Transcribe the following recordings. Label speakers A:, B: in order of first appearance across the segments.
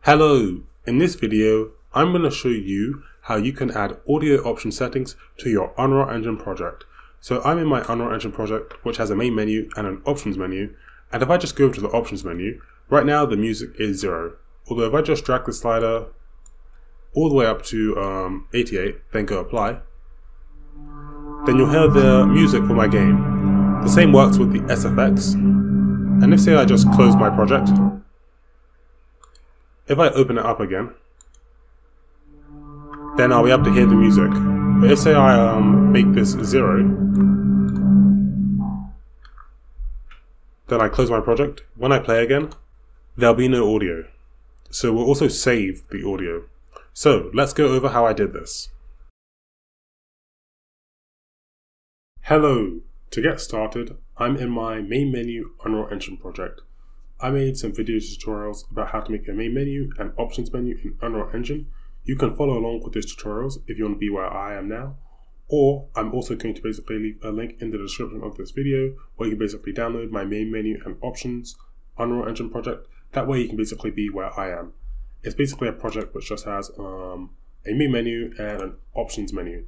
A: Hello! In this video, I'm going to show you how you can add audio option settings to your Unreal Engine project. So I'm in my Unreal Engine project, which has a main menu and an options menu. And if I just go to the options menu, right now the music is 0. Although if I just drag the slider all the way up to 88, then go apply, then you'll hear the music for my game. The same works with the SFX. And if say I just close my project, if I open it up again, then I'll be able to hear the music. But if say I make this 0, then I close my project, when I play again, there'll be no audio. So we'll also save the audio. So let's go over how I did this. Hello! To get started, I'm in my main menu Unreal Engine project. I made some video tutorials about how to make a main menu and options menu in Unreal Engine. You can follow along with those tutorials if you want to be where I am now, or I'm also going to basically leave a link in the description of this video where you can basically download my main menu and options Unreal Engine project. That way you can basically be where I am. It's basically a project which just has a main menu and an options menu.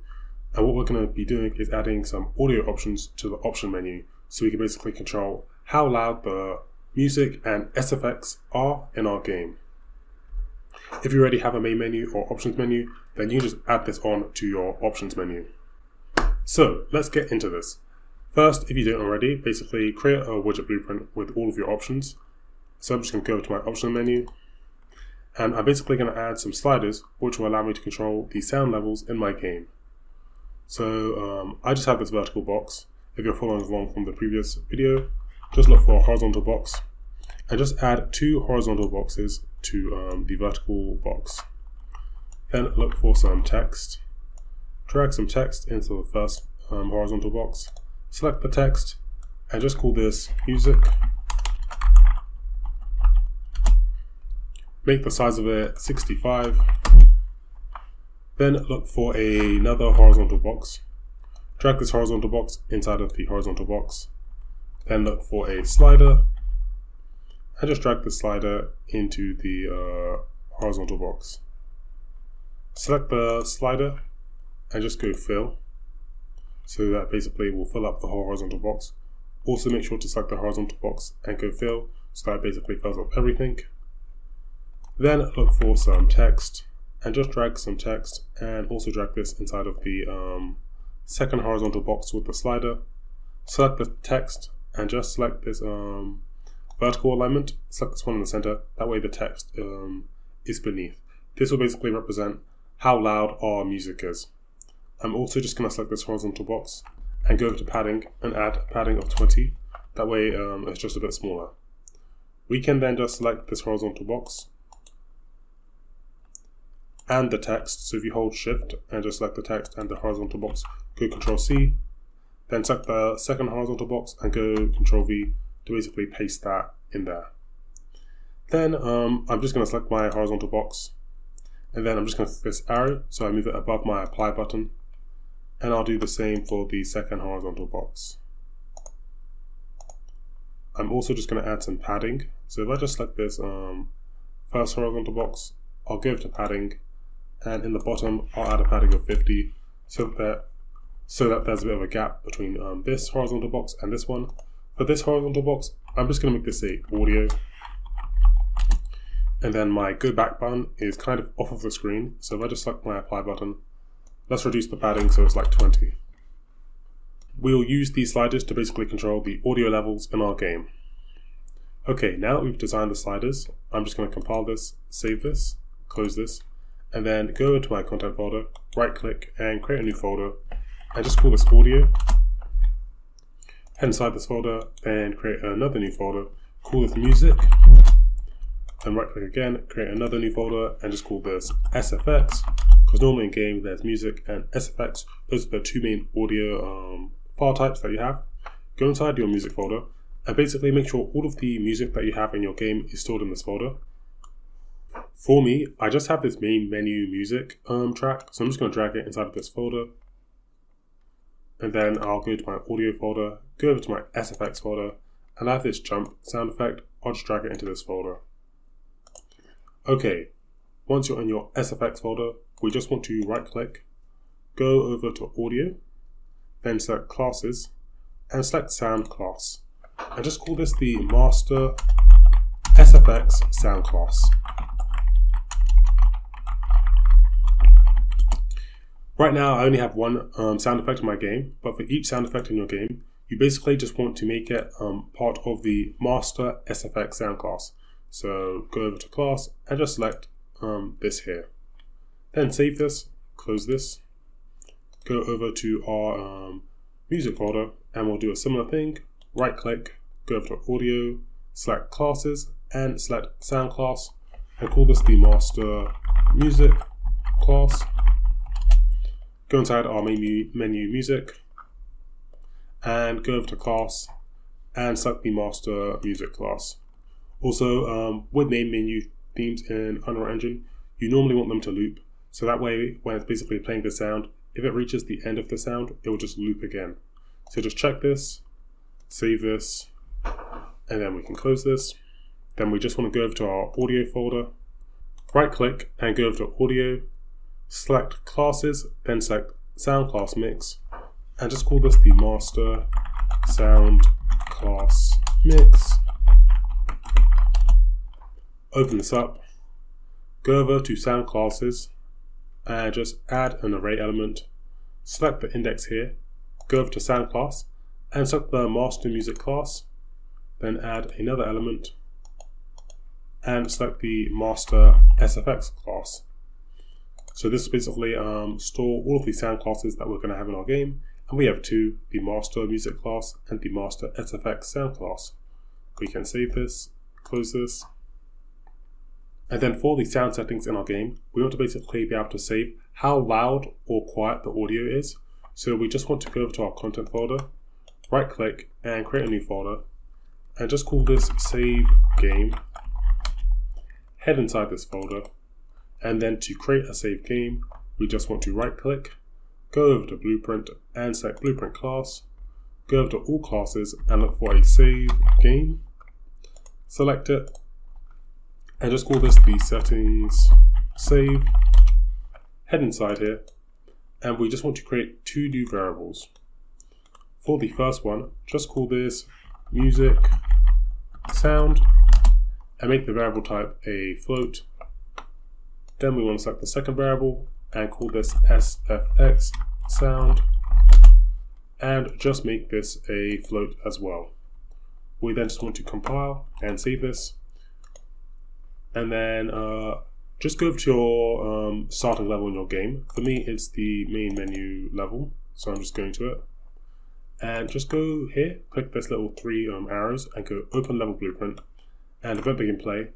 A: And what we're going to be doing is adding some audio options to the option menu so we can basically control how loud the music and SFX are in our game. If you already have a main menu or options menu, then you just add this on to your options menu. So let's get into this. First, if you don't already, basically create a widget blueprint with all of your options. So I'm just going to go to my option menu, and I'm basically going to add some sliders which will allow me to control the sound levels in my game. So I just have this vertical box. If you're following along from the previous video, just look for a horizontal box and just add 2 horizontal boxes to the vertical box. Then look for some text. Drag some text into the first horizontal box. Select the text and just call this music. Make the size of it 65. Then look for another horizontal box. Drag this horizontal box inside of the horizontal box. Then look for a slider and just drag the slider into the horizontal box. Select the slider and just go fill, so that basically will fill up the whole horizontal box. Also make sure to select the horizontal box and go fill, so that basically fills up everything. Then look for some text and just drag some text and also drag this inside of the second horizontal box with the slider. Select the text and just select this vertical alignment, select this one in the center, that way the text is beneath. This will basically represent how loud our music is. I'm also just going to select this horizontal box and go over to padding and add a padding of 20, that way it's just a bit smaller. We can then just select this horizontal box and the text, so if you hold shift and just select the text and the horizontal box, go Control C, then select the second horizontal box and go Control V to basically paste that in there. Then I'm just going to select my horizontal box, and then I'm just going to click this arrow so I move it above my apply button, and I'll do the same for the second horizontal box. I'm also just going to add some padding, so if I just select this first horizontal box, I'll go to padding, and in the bottom I'll add a padding of 50 so that there's a bit of a gap between this horizontal box and this one. For this horizontal box, I'm just going to make this say audio, and then my go back button is kind of off of the screen, so if I just select my apply button, let's reduce the padding so it's like 20. We'll use these sliders to basically control the audio levels in our game. Okay, now that we've designed the sliders, I'm just going to compile this, save this, close this, and then go into my content folder, right click and create a new folder, and just call this audio. Head inside this folder, then create another new folder, call this music, and right click again, create another new folder, and just call this SFX, because normally in game there's music and SFX. Those are the 2 main audio file types that you have. Go inside your music folder, and basically make sure all of the music that you have in your game is stored in this folder. For me, I just have this main menu music track, so I'm just going to drag it inside of this folder. And then I'll go to my audio folder, go over to my SFX folder, and I have this jump sound effect. I'll just drag it into this folder. Okay, once you're in your SFX folder, we just want to right click, go over to audio, then select classes, and select sound class. And just call this the master SFX sound class. Right now I only have one sound effect in my game, but for each sound effect in your game, you basically just want to make it part of the master SFX sound class. So go over to class and just select this here. Then save this, close this, go over to our music folder, and we'll do a similar thing. Right click, go over to audio, select classes, and select sound class, and call this the master music class. Go inside our main menu music, and go over to class, and select the master music class. Also, with main menu themes in Unreal Engine, you normally want them to loop, so that way when it's basically playing the sound, if it reaches the end of the sound, it will just loop again. So just check this, save this, and then we can close this. Then we just want to go over to our audio folder, right click and go over to audio, select classes, then select sound class mix, and just call this the master sound class mix. Open this up, go over to sound classes, and just add an array element, select the index here, go over to sound class, and select the master music class, then add another element, and select the master SFX class. So this is basically store all of the sound classes that we're going to have in our game, and we have two, the master music class and the master SFX sound class. We can save this, close this, and then for the sound settings in our game, we want to basically be able to save how loud or quiet the audio is. So we just want to go over to our content folder, right click and create a new folder, and just call this save game. Head inside this folder, and then to create a save game, we just want to right click, go over to blueprint and select blueprint class, go over to all classes and look for a save game, select it, and just call this the settings save. Head inside here, and we just want to create two new variables. For the first one, just call this music sound, and make the variable type a float. Then we want to select the second variable and call this SFX sound, and just make this a float as well. We then just want to compile and save this, and then just go over to your starting level in your game. For me, it's the main menu level, so I'm just going to it. And just go here, click this little three arrows, and go open level blueprint, and event begin play.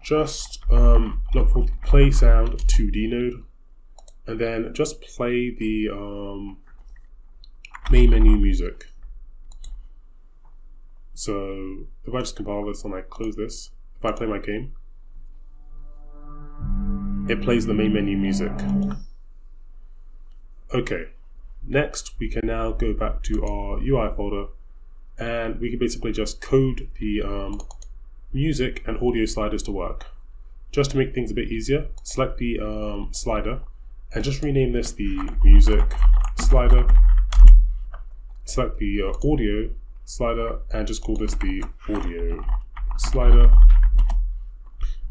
A: Just look for the play sound 2D node, and then just play the main menu music. So if I just compile this and I close this, if I play my game, it plays the main menu music. Okay, next we can now go back to our UI folder, and we can basically just code the music and audio sliders to work. Just to make things a bit easier, select the slider and just rename this the music slider. Select the audio slider and just call this the audio slider.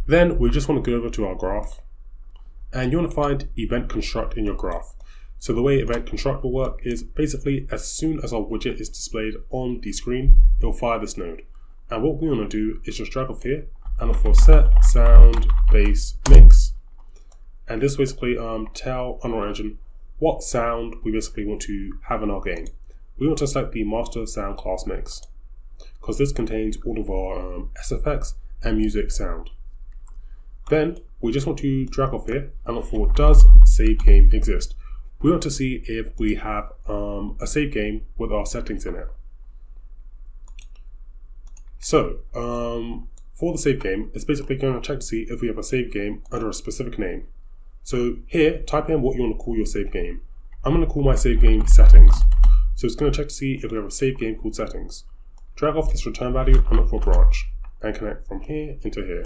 A: Then we just want to go over to our graph, and you want to find event construct in your graph. So the way event construct will work is basically as soon as our widget is displayed on the screen, it will fire this node. And what we want to do is just drag off here and look for set sound base mix, and this basically tell Unreal Engine what sound we basically want to have in our game. We want to select the master sound class mix because this contains all of our SFX and music sound. Then we just want to drag off here and look for does save game exist. We want to see if we have a save game with our settings in it. So for the save game, it's basically going to check to see if we have a save game under a specific name. So here, type in what you want to call your save game. I'm going to call my save game settings. So it's going to check to see if we have a save game called settings. Drag off this return value and look for branch, and connect from here into here.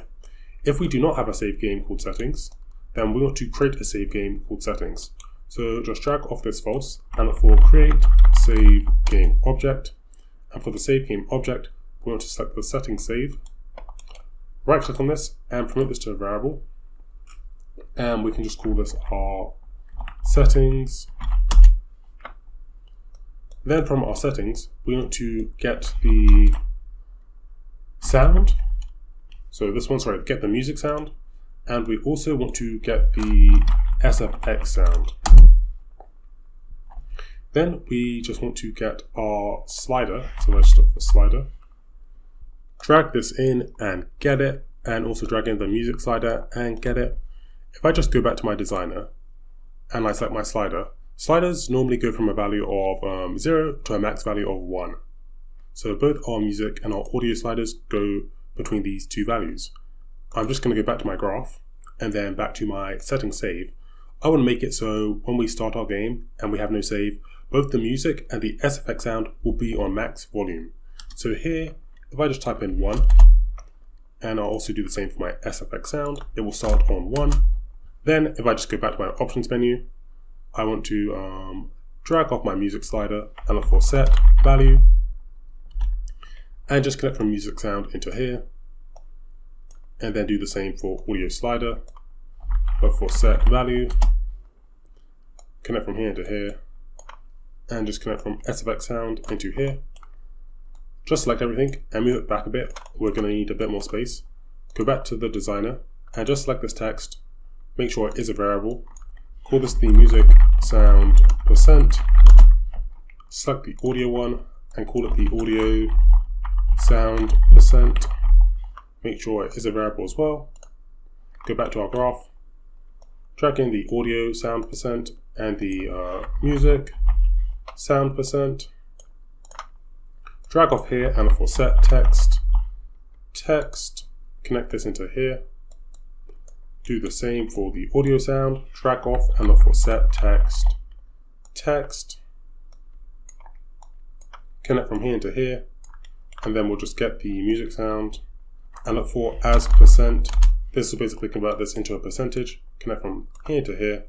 A: If we do not have a save game called settings, then we want to create a save game called settings. So just drag off this false and look for create save game object. And for the save game object, we want to select the settings save. Right click on this and promote this to a variable. And we can just call this our settings. Then from our settings, we want to get the sound. So this one, sorry, get the music sound. And we also want to get the SFX sound. Then we just want to get our slider. So let's look for slider. Drag this in and get it. And also drag in the music slider and get it. If I just go back to my designer and I select my slider, sliders normally go from a value of 0 to a max value of 1. So both our music and our audio sliders go between these two values. I'm just going to go back to my graph and then back to my settings save. I want to make it so when we start our game and we have no save, both the music and the SFX sound will be on max volume. So here, if I just type in 1, and I'll also do the same for my SFX sound, it will start on 1. Then if I just go back to my options menu, I want to drag off my music slider and look for set value and just connect from music sound into here, and then do the same for audio slider. Look for set value, connect from here into here, and just connect from SFX sound into here. Just select everything and move it back a bit. We're going to need a bit more space. Go back to the designer and just select this text. Make sure it is a variable. Call this the music sound %. Select the audio one and call it the audio sound %. Make sure it is a variable as well. Go back to our graph. Drag in the audio sound % and the music sound %. Drag off here and look for set text, connect this into here. Do the same for the audio sound, drag off and look for set text, connect from here into here, and then we'll just get the music sound and look for as %. This will basically convert this into a percentage, connect from here to here,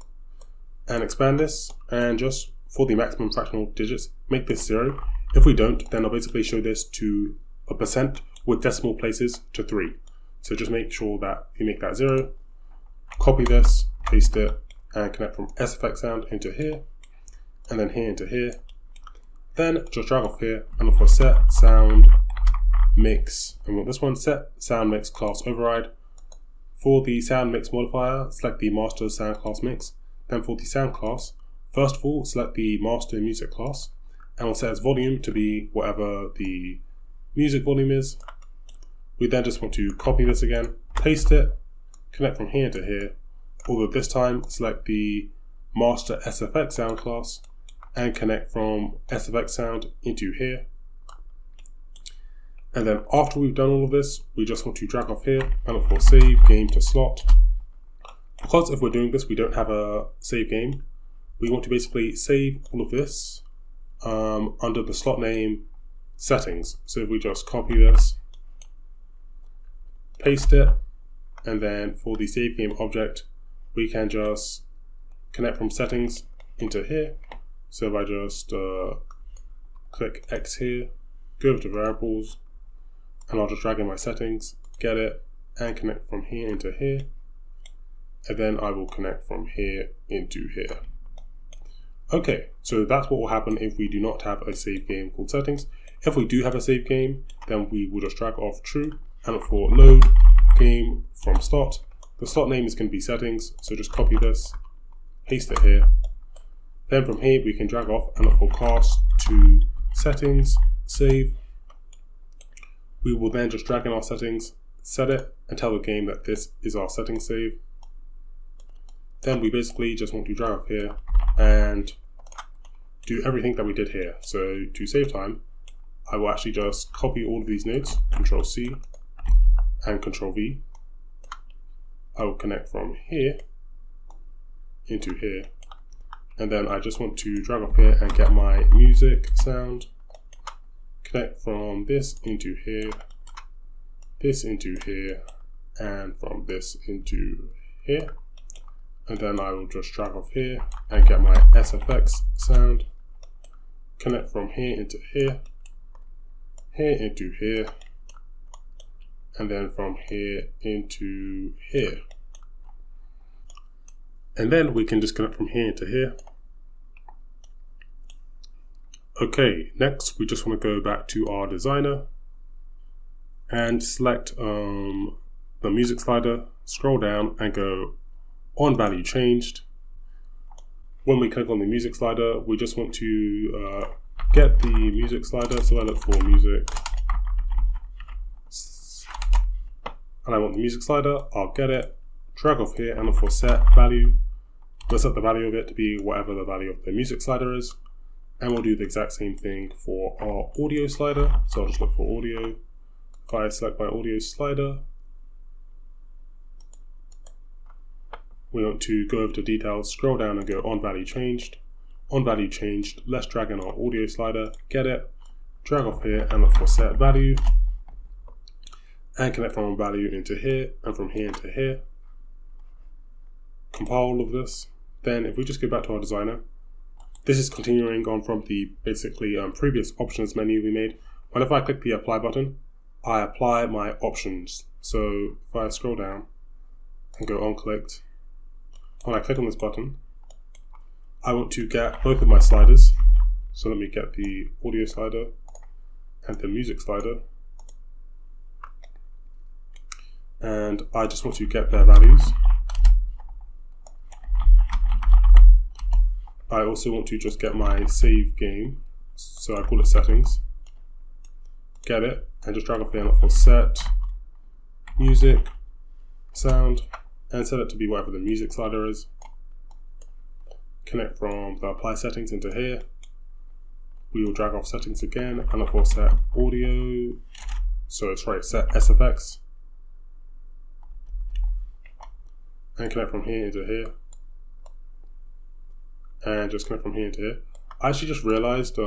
A: and expand this, and just for the maximum fractional digits, make this 0. If we don't, then I'll basically show this to a % with decimal places to 3. So just make sure that you make that 0, copy this, paste it, and connect from SFX sound into here, and then here into here. Then just drag off here and look for set sound mix. And with this one, set sound mix class override. For the sound mix modifier, select the master sound class mix. Then for the sound class, first of all, select the master music class. And we'll set its volume to be whatever the music volume is. We then just want to copy this again, paste it, connect from here to here, although this time select the master SFX sound class and connect from SFX sound into here. And then after we've done all of this, we just want to drag off here and look for save game to slot. Because if we're doing this, we don't have a save game, we want to basically save all of this under the slot name settings. So if we just copy this, paste it, and then for the save game object, we can just connect from settings into here. So if I just click X here, go over to variables, and I'll just drag in my settings, get it, and connect from here into here. And then I will connect from here into here. Okay, so that's what will happen if we do not have a save game called settings. If we do have a save game, then we will just drag off true and look for load game from slot. The slot name is going to be settings, so just copy this, paste it here. Then from here we can drag off and look for cast to settings, save. We will then just drag in our settings, set it, and tell the game that this is our settings save. Then we basically just want to drag up here and do everything that we did here. So to save time, I will actually just copy all of these nodes, Control C and Control V. I will connect from here into here, and then I just want to drag up here and get my music sound, connect from this into here, and from this into here. And then I will just drag off here and get my SFX sound, connect from here into here, here into here, and then from here into here. And then we can just connect from here into here. Okay, next we just want to go back to our designer and select the music slider, scroll down and go on value changed. When we click on the music slider, we just want to get the music slider. So I look for music and I want the music slider, I'll get it, drag off here and look for set value. We'll set the value of it to be whatever the value of the music slider is. And we'll do the exact same thing for our audio slider. So I'll just look for audio. If I select my audio slider, we want to go over to details, scroll down and go on value changed. On value changed, let's drag in our audio slider, get it, drag off here and look for set value. And connect from value into here and from here into here. Compile all of this. Then if we just go back to our designer, this is continuing on from the basically previous options menu we made. Whenever I click the apply button, I apply my options. So if I scroll down and go on clicked, when I click on this button, I want to get both of my sliders. So let me get the audio slider and the music slider. And I just want to get their values. I also want to just get my save game, so I call it settings, get it, and just drag off there and look for set, music, sound, and set it to be whatever the music slider is. Connect from the apply settings into here. We will drag off settings again, and look for set audio, so sorry, set SFX, and connect from here into here. And just connect from here into here. I actually just realized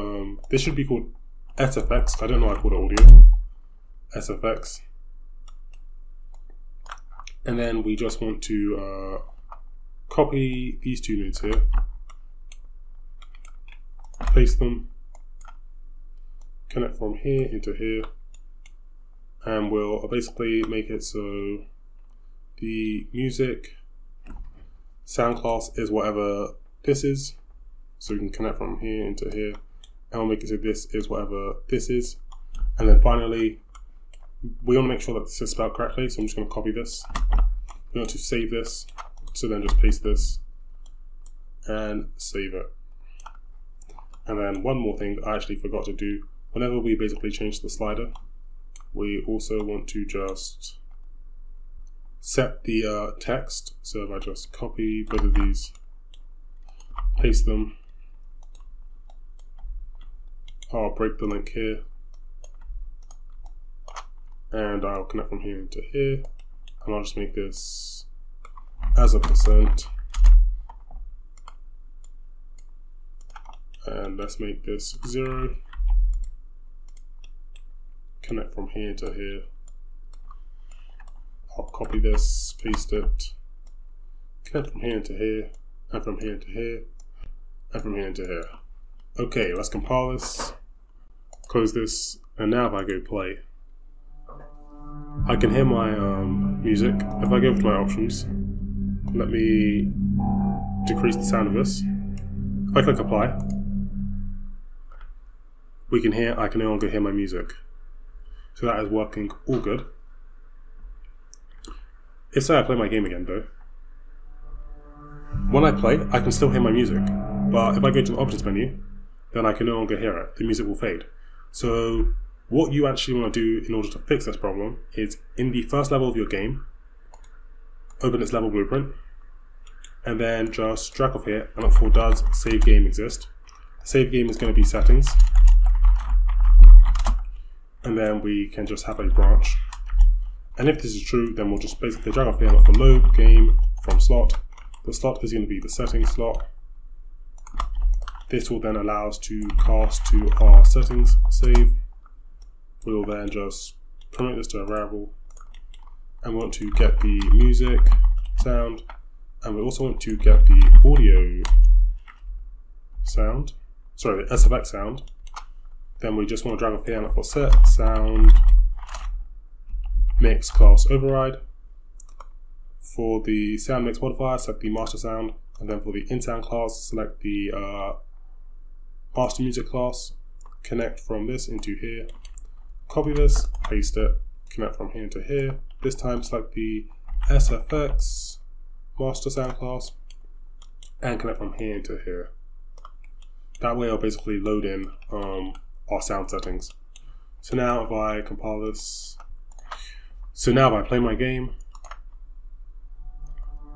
A: this should be called SFX. I don't know why I called it audio. SFX. And then we just want to copy these two nodes here, paste them, connect from here into here, and we'll basically make it so the music sound class is whatever this is, so we can connect from here into here, and we'll make it so this is whatever this is. And then finally, we want to make sure that this is spelled correctly, so I'm just going to copy this. We want to save this, so then just paste this and save it. And then one more thing I actually forgot to do, whenever we basically change the slider, we also want to just set the text. So if I just copy both of these, paste them, I'll break the link here, and I'll connect from here into here, and I'll just make this as a %, and let's make this 0, connect from here to here, I'll copy this, paste it, connect from here into here, and from here to here, and from here into here. Okay, let's compile this, close this, and now if I go play, I can hear my music. If I go over to my options, let me decrease the sound of this. If I click apply, I can no longer hear my music. So that is working all good. If so, I play my game again though. When I play, I can still hear my music, but if I go to the options menu, then I can no longer hear it. The music will fade. So what you actually want to do in order to fix this problem is, in the first level of your game, open its level blueprint, and then just drag off here and look for does save game exist. The save game is going to be settings, and then we can just have a branch. And if this is true, then we'll just basically drag off here and look for load game from slot. The slot is going to be the settings slot. This will then allow us to cast to our settings save. We'll then just promote this to a variable, and we want to get the music sound, and we also want to get the audio sound, sorry, the SFX sound. Then we just want to drag off here and look for set sound mix class override. For the sound mix modifier, select the master sound, and then for the in sound class, select the master music class, connect from this into here, copy this, paste it, connect from here into here. This time select the SFX master sound class and connect from here into here. That way I'll basically load in our sound settings. So now if I compile this, so now if I play my game,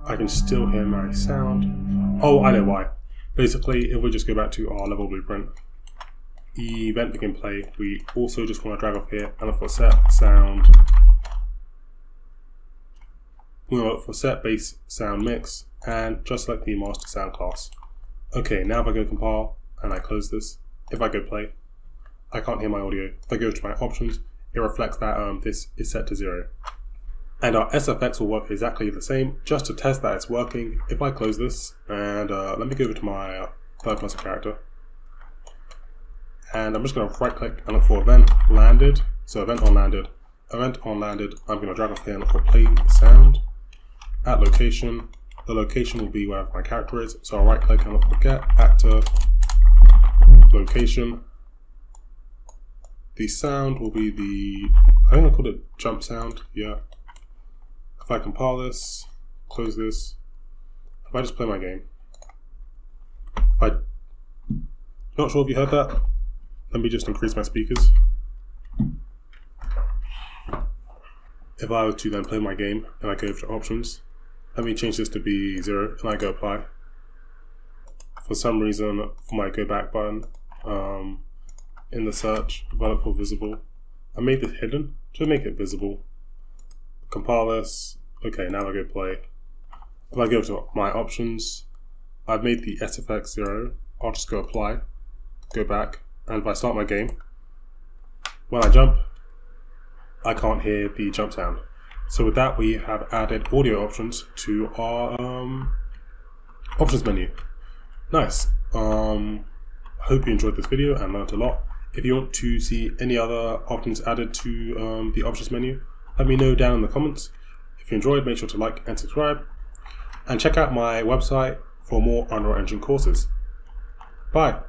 A: I can still hear my sound. Oh, I know why. Basically, if we just go back to our level blueprint, event begin play, we also just want to drag off here and look for set sound. We want to look for set bass sound mix and just select the master sound class. Okay, now if I go compile and I close this, if I go play, I can't hear my audio. If I go to my options, it reflects that this is set to 0. And our SFX will work exactly the same. Just to test that it's working, if I close this and let me go over to my third person character, and I'm just going to right click and look for event landed. So event on landed, I'm going to drag off here and look for play sound at location. The location will be where my character is, so I'll right click and look for get actor location. The sound will be the, I think I called it jump sound, yeah. If I compile this, close this, if I just play my game, not sure if you heard that, let me just increase my speakers. If I were to then play my game and I go over to options, let me change this to be 0 and I go apply. For some reason, for my go back button, in the search, if I look for visible, I made this hidden to make it visible. Compile this. Okay, now I go play. If I go to my options, I've made the SFX 0. I'll just go apply, go back, and if I start my game, when I jump, I can't hear the jump sound. So with that, we have added audio options to our options menu. Nice. Hope you enjoyed this video and learned a lot. If you want to see any other options added to the options menu, let me know down in the comments. If you enjoyed, make sure to like and subscribe. And check out my website for more Unreal Engine courses. Bye.